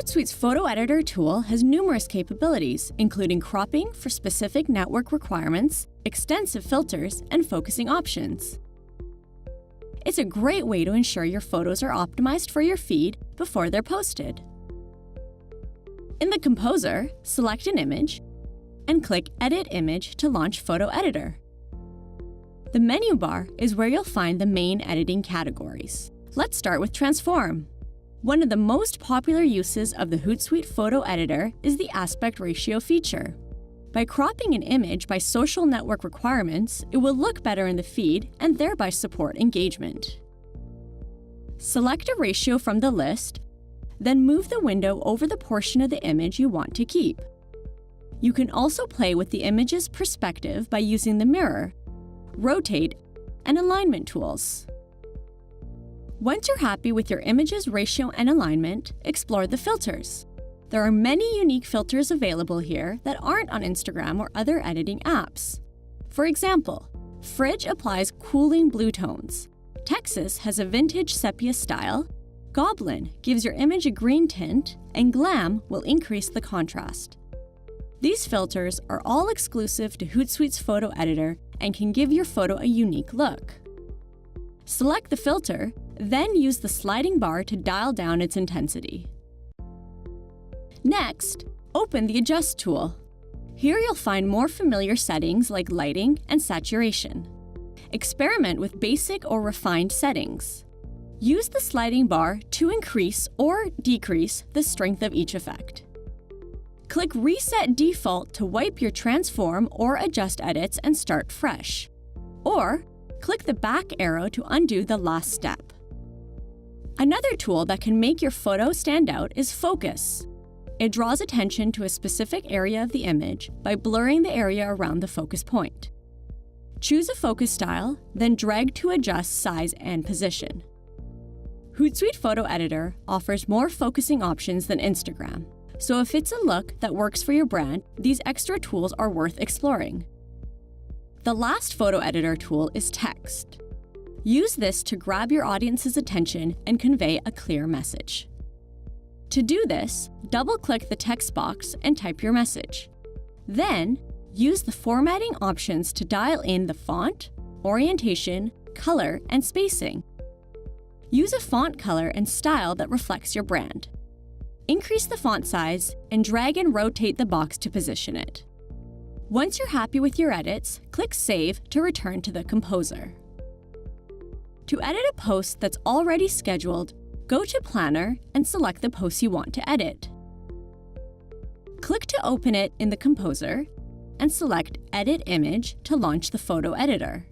Hootsuite's Photo Editor tool has numerous capabilities, including cropping for specific network requirements, extensive filters, and focusing options. It's a great way to ensure your photos are optimized for your feed before they're posted. In the Composer, select an image and click Edit Image to launch Photo Editor. The menu bar is where you'll find the main editing categories. Let's start with Transform. One of the most popular uses of the Hootsuite Photo Editor is the aspect ratio feature. By cropping an image by social network requirements, it will look better in the feed and thereby support engagement. Select a ratio from the list, then move the window over the portion of the image you want to keep. You can also play with the image's perspective by using the mirror, rotate, and alignment tools. Once you're happy with your image's ratio and alignment, explore the filters. There are many unique filters available here that aren't on Instagram or other editing apps. For example, Fridge applies cooling blue tones, Texas has a vintage sepia style, Goblin gives your image a green tint, and Glam will increase the contrast. These filters are all exclusive to Hootsuite's Photo Editor and can give your photo a unique look. Select the filter, then use the sliding bar to dial down its intensity. Next, open the Adjust tool. Here you'll find more familiar settings like lighting and saturation. Experiment with basic or refined settings. Use the sliding bar to increase or decrease the strength of each effect. Click Reset Default to wipe your transform or adjust edits and start fresh. Or, click the back arrow to undo the last step. Another tool that can make your photo stand out is Focus. It draws attention to a specific area of the image by blurring the area around the focus point. Choose a focus style, then drag to adjust size and position. Hootsuite Photo Editor offers more focusing options than Instagram, so if it's a look that works for your brand, these extra tools are worth exploring. The last photo editor tool is Text. Use this to grab your audience's attention and convey a clear message. To do this, double-click the text box and type your message. Then, use the formatting options to dial in the font, orientation, color, and spacing. Use a font color and style that reflects your brand. Increase the font size and drag and rotate the box to position it. Once you're happy with your edits, click Save to return to the Composer. To edit a post that's already scheduled, go to Planner and select the post you want to edit. Click to open it in the Composer and select Edit Image to launch the photo editor.